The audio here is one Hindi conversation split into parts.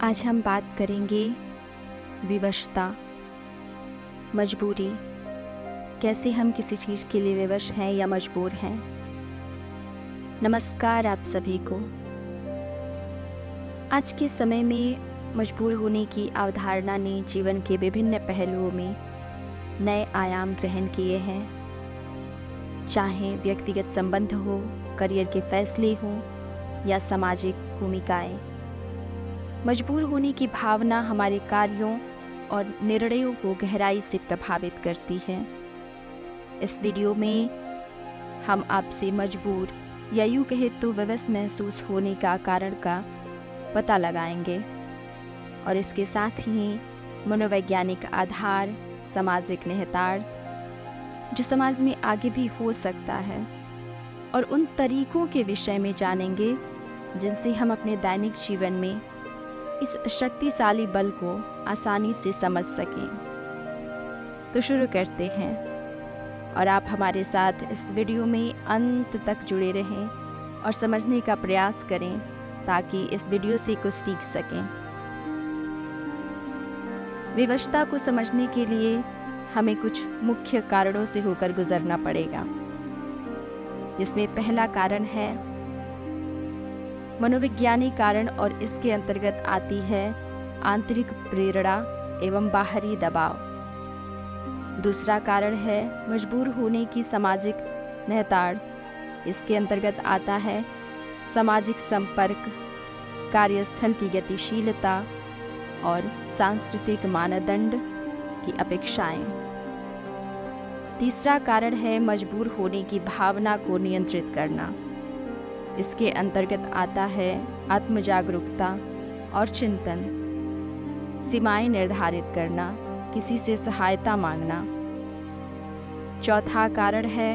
आज हम बात करेंगे विवशता, मजबूरी। कैसे हम किसी चीज़ के लिए विवश हैं या मजबूर हैं। नमस्कार आप सभी को। आज के समय में मजबूर होने की अवधारणा ने जीवन के विभिन्न पहलुओं में नए आयाम ग्रहण किए हैं। चाहे व्यक्तिगत संबंध हो, करियर के फैसले हों या सामाजिक भूमिकाएं। मजबूर होने की भावना हमारे कार्यों और निर्णयों को गहराई से प्रभावित करती है। इस वीडियो में हम आपसे मजबूर या यूँ कहे तो विवश महसूस होने का कारण का पता लगाएंगे और इसके साथ ही मनोवैज्ञानिक आधार, सामाजिक निहितार्थ जो समाज में आगे भी हो सकता है और उन तरीकों के विषय में जानेंगे जिनसे हम अपने दैनिक जीवन में इस शक्तिशाली बल को आसानी से समझ सकें। तो शुरू करते हैं और आप हमारे साथ इस वीडियो में अंत तक जुड़े रहें और समझने का प्रयास करें ताकि इस वीडियो से कुछ सीख सकें। विवशता को समझने के लिए हमें कुछ मुख्य कारणों से होकर गुजरना पड़ेगा, जिसमें पहला कारण है मनोवैज्ञानिक कारण और इसके अंतर्गत आती है आंतरिक प्रेरणा एवं बाहरी दबाव। दूसरा कारण है मजबूर होने की सामाजिक निहितार्थ। इसके अंतर्गत आता है सामाजिक संपर्क, कार्यस्थल की गतिशीलता और सांस्कृतिक मानदंड की अपेक्षाएं। तीसरा कारण है मजबूर होने की भावना को नियंत्रित करना। इसके अंतर्गत आता है आत्मजागरूकता और चिंतन, सीमाएं निर्धारित करना, किसी से सहायता मांगना। चौथा कारण है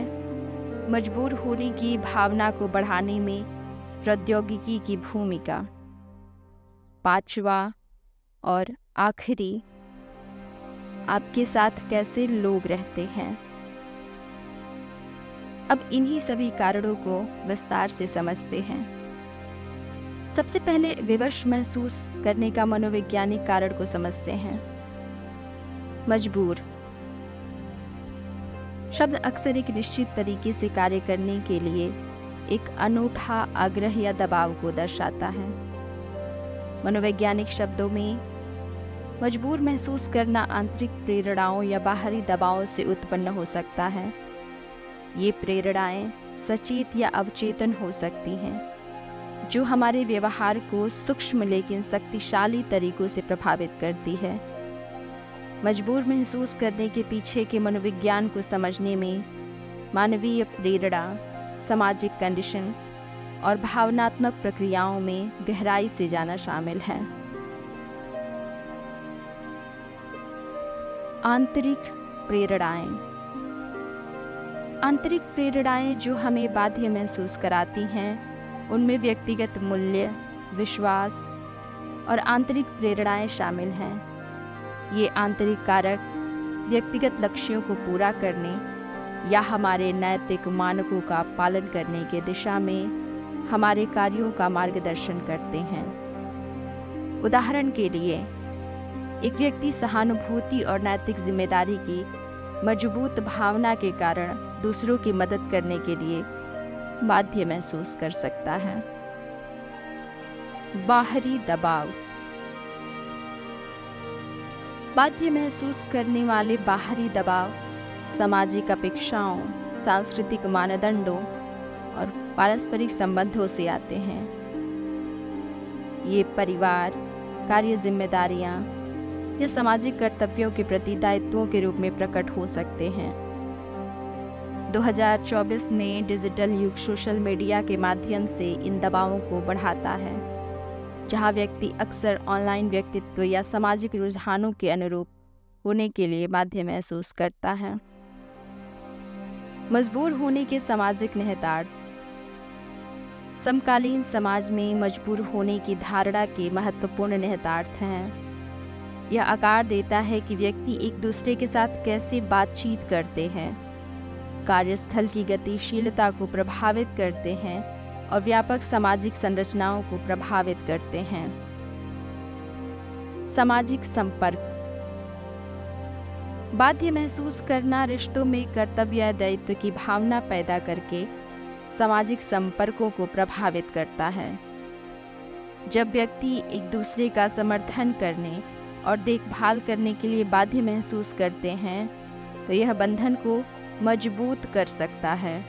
मजबूर होने की भावना को बढ़ाने में प्रौद्योगिकी की भूमिका। पांचवा और आखिरी, आपके साथ कैसे लोग रहते हैं। अब इन्हीं सभी कारणों को विस्तार से समझते हैं। सबसे पहले विवश महसूस करने का मनोवैज्ञानिक कारण को समझते हैं। मजबूर शब्द अक्सर एक निश्चित तरीके से कार्य करने के लिए एक अनूठा आग्रह या दबाव को दर्शाता है। मनोवैज्ञानिक शब्दों में मजबूर महसूस करना आंतरिक प्रेरणाओं या बाहरी दबावों से उत्पन्न हो सकता है। ये प्रेरणाएं सचेत या अवचेतन हो सकती हैं, जो हमारे व्यवहार को सूक्ष्म लेकिन शक्तिशाली तरीकों से प्रभावित करती है। मजबूर महसूस करने के पीछे के मनोविज्ञान को समझने में मानवीय प्रेरणा, सामाजिक कंडीशन और भावनात्मक प्रक्रियाओं में गहराई से जाना शामिल है। आंतरिक प्रेरणाएं। आंतरिक प्रेरणाएं जो हमें बाध्य महसूस कराती हैं, उनमें व्यक्तिगत मूल्य, विश्वास और आंतरिक प्रेरणाएं शामिल हैं। ये आंतरिक कारक व्यक्तिगत लक्ष्यों को पूरा करने या हमारे नैतिक मानकों का पालन करने की दिशा में हमारे कार्यों का मार्गदर्शन करते हैं। उदाहरण के लिए, एक व्यक्ति सहानुभूति और नैतिक जिम्मेदारी की मजबूत भावना के कारण दूसरों की मदद करने के लिए बाध्य महसूस कर सकता है। बाहरी दबाव। बाध्य महसूस करने वाले बाहरी दबाव सामाजिक अपेक्षाओं, सांस्कृतिक मानदंडों और पारस्परिक संबंधों से आते हैं। ये परिवार, कार्य जिम्मेदारियां या सामाजिक कर्तव्यों के प्रति दायित्वों के रूप में प्रकट हो सकते हैं। 2024 में डिजिटल युग सोशल मीडिया के माध्यम से इन दबावों को बढ़ाता है, जहां व्यक्ति अक्सर ऑनलाइन व्यक्तित्व या सामाजिक रुझानों के अनुरूप होने के लिए बाध्य महसूस करता है। मजबूर होने के सामाजिक निहितार्थ। समकालीन समाज में मजबूर होने की धारणा के महत्वपूर्ण निहितार्थ हैं। यह आकार देता है कि व्यक्ति एक दूसरे के साथ कैसे बातचीत करते हैं, कार्यस्थल की गतिशीलता को प्रभावित करते हैं और व्यापक सामाजिक संरचनाओं को प्रभावित करते हैं। सामाजिक संपर्क। बाध्य महसूस करना रिश्तों में कर्तव्य या दायित्व की भावना पैदा करके सामाजिक संपर्कों को प्रभावित करता है। जब व्यक्ति एक दूसरे का समर्थन करने और देखभाल करने के लिए बाध्य महसूस करते हैं तो यह बंधन को मजबूत कर सकता है।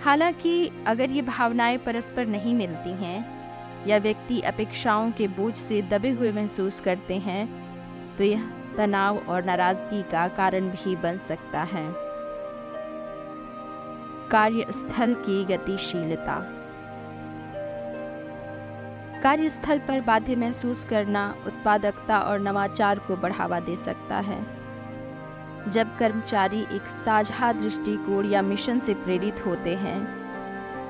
हालांकि अगर ये भावनाएं परस्पर नहीं मिलती हैं या व्यक्ति अपेक्षाओं के बोझ से दबे हुए महसूस करते हैं तो यह तनाव और नाराजगी का कारण भी बन सकता है। कार्यस्थल की गतिशीलता। कार्यस्थल पर बाध्य महसूस करना उत्पादकता और नवाचार को बढ़ावा दे सकता है। जब कर्मचारी एक साझा दृष्टिकोण या मिशन से प्रेरित होते हैं,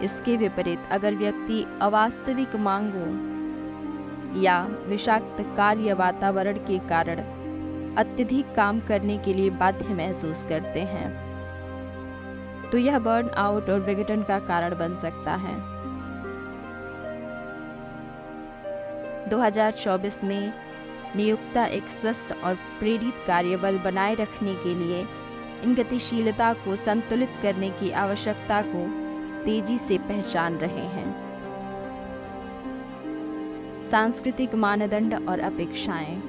इसके विपरीत अगर व्यक्ति अवास्तविक मांगों या विषाक्त कार्य वातावरण के कारण अत्यधिक काम करने के लिए बाध्य महसूस करते हैं तो यह बर्न आउट और विघटन का कारण बन सकता है। 2024 में नियोक्ता एक स्वस्थ और प्रेरित कार्यबल बनाए रखने के लिए इन गतिशीलता को संतुलित करने की आवश्यकता को तेजी से पहचान रहे हैं। सांस्कृतिक मानदंड और अपेक्षाएं।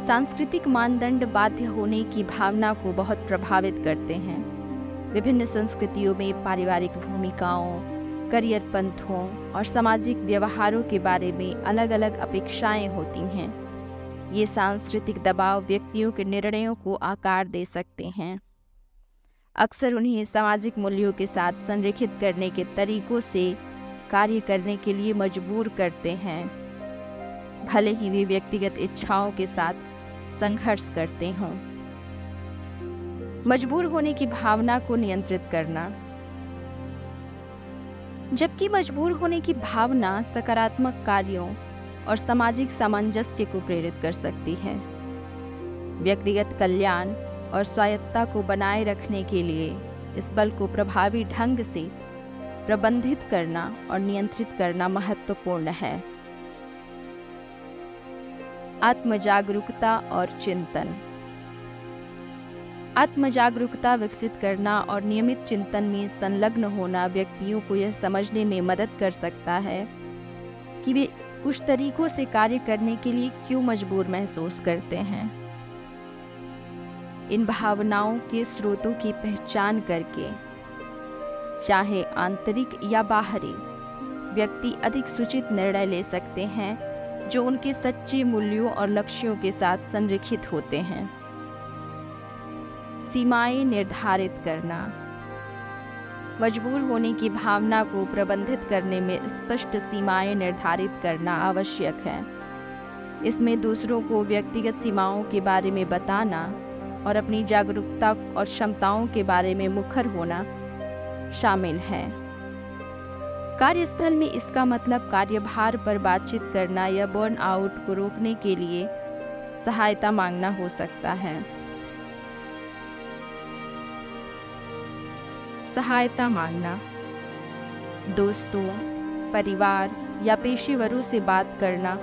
सांस्कृतिक मानदंड बाध्य होने की भावना को बहुत प्रभावित करते हैं। विभिन्न संस्कृतियों में पारिवारिक भूमिकाओं, करियर पंथों और सामाजिक व्यवहारों के बारे में अलग अलग अपेक्षाएं होती हैं। ये सांस्कृतिक दबाव व्यक्तियों के निर्णयों को आकार दे सकते हैं। अक्सर उन्हें सामाजिक मूल्यों के साथ संरेखित करने के तरीकों से कार्य करने के लिए मजबूर करते हैं, भले ही वे व्यक्तिगत इच्छाओं के साथ संघर्ष करते हों। मजबूर होने की भावना को नियंत्रित करना। जबकि मजबूर होने की भावना सकारात्मक कार्यों और सामाजिक सामंजस्य को प्रेरित कर सकती है। व्यक्तिगत कल्याण और स्वायत्तता को बनाए रखने के लिए इस बल को प्रभावी ढंग से प्रबंधित करना और नियंत्रित करना महत्वपूर्ण है। आत्मजागरूकता और चिंतन। आत्मजागरूकता विकसित करना और नियमित चिंतन में संलग्न होना व्यक्तियों को यह समझने में मदद कर सकता है कि वे कुछ तरीकों से कार्य करने के लिए क्यों मजबूर महसूस करते हैं। इन भावनाओं के स्रोतों की पहचान करके, चाहे आंतरिक या बाहरी, व्यक्ति अधिक सूचित निर्णय ले सकते हैं जो उनके सच्चे मूल्यों और लक्ष्यों के साथ संरेखित होते हैं। सीमाएं निर्धारित करना। मजबूर होने की भावना को प्रबंधित करने में स्पष्ट सीमाएं निर्धारित करना आवश्यक है। इसमें दूसरों को व्यक्तिगत सीमाओं के बारे में बताना और अपनी जागरूकता और क्षमताओं के बारे में मुखर होना शामिल है। कार्यस्थल में इसका मतलब कार्यभार पर बातचीत करना या बर्न आउट को रोकने के लिए सहायता मांगना हो सकता है। सहायता मांगना। दोस्तों, परिवार या पेशेवरों से बात करना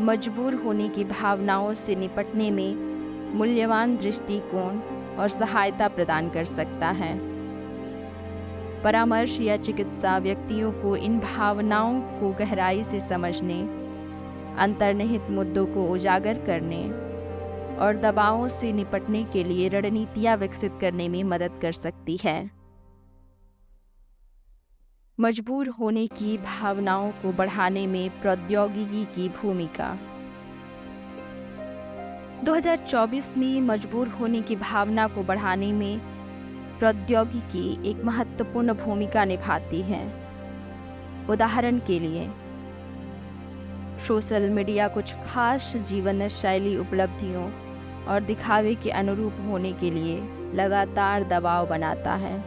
मजबूर होने की भावनाओं से निपटने में मूल्यवान दृष्टिकोण और सहायता प्रदान कर सकता है। परामर्श या चिकित्सा व्यक्तियों को इन भावनाओं को गहराई से समझने, अंतर्निहित मुद्दों को उजागर करने और दबावों से निपटने के लिए रणनीतियां विकसित करने में मदद कर सकती है। मजबूर होने की भावनाओं को बढ़ाने में प्रौद्योगिकी की भूमिका। 2024 में मजबूर होने की भावना को बढ़ाने में प्रौद्योगिकी एक महत्वपूर्ण भूमिका निभाती है। उदाहरण के लिए, सोशल मीडिया कुछ खास जीवन शैली उपलब्धियों और दिखावे के अनुरूप होने के लिए लगातार दबाव बनाता है।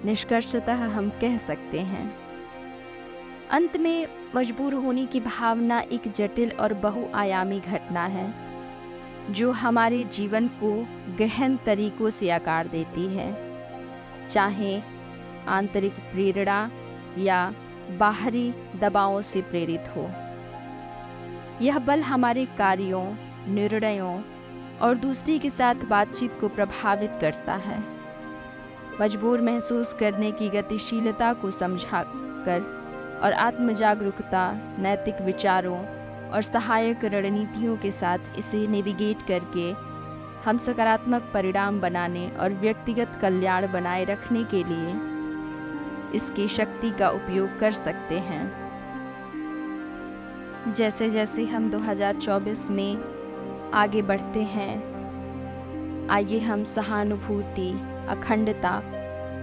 निष्कर्षतः हम कह सकते हैं, अंत में मजबूर होने की भावना एक जटिल और बहुआयामी घटना है जो हमारे जीवन को गहन तरीकों से आकार देती है, चाहे आंतरिक प्रेरणा या बाहरी दबावों से प्रेरित हो। यह बल हमारे कार्यों, निर्णयों और दूसरे के साथ बातचीत को प्रभावित करता है। मजबूर महसूस करने की गतिशीलता को समझा कर और आत्म जागरूकता, नैतिक विचारों और सहायक रणनीतियों के साथ इसे नेविगेट करके हम सकारात्मक परिणाम बनाने और व्यक्तिगत कल्याण बनाए रखने के लिए इसकी शक्ति का उपयोग कर सकते हैं। जैसे जैसे हम 2024 में आगे बढ़ते हैं, आइए हम सहानुभूति, अखंडता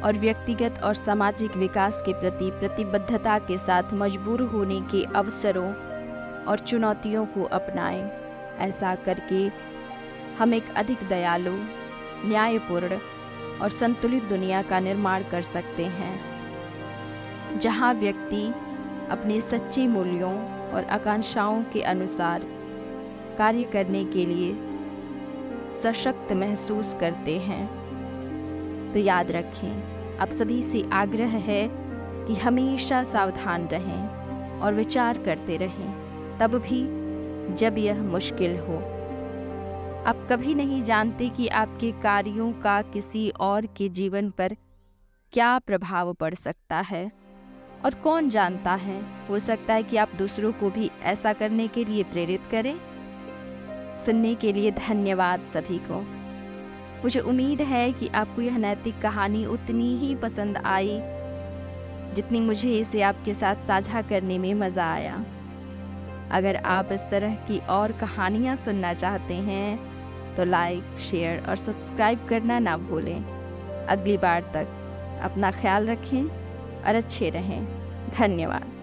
और व्यक्तिगत और सामाजिक विकास के प्रति प्रतिबद्धता के साथ मजबूर होने के अवसरों और चुनौतियों को अपनाएं। ऐसा करके हम एक अधिक दयालु, न्यायपूर्ण और संतुलित दुनिया का निर्माण कर सकते हैं, जहां व्यक्ति अपने सच्चे मूल्यों और आकांक्षाओं के अनुसार कार्य करने के लिए सशक्त महसूस करते हैं। तो याद रखें, आप सभी से आग्रह है कि हमेशा सावधान रहें और विचार करते रहें, तब भी जब यह मुश्किल हो। आप कभी नहीं जानते कि आपके कार्यों का किसी और के जीवन पर क्या प्रभाव पड़ सकता है, और कौन जानता है, हो सकता है कि आप दूसरों को भी ऐसा करने के लिए प्रेरित करें। सुनने के लिए धन्यवाद सभी को। मुझे उम्मीद है कि आपको यह नैतिक कहानी उतनी ही पसंद आई जितनी मुझे इसे आपके साथ साझा करने में मज़ा आया। अगर आप इस तरह की और कहानियाँ सुनना चाहते हैं तो लाइक, शेयर और सब्सक्राइब करना ना भूलें। अगली बार तक अपना ख्याल रखें और अच्छे रहें। धन्यवाद।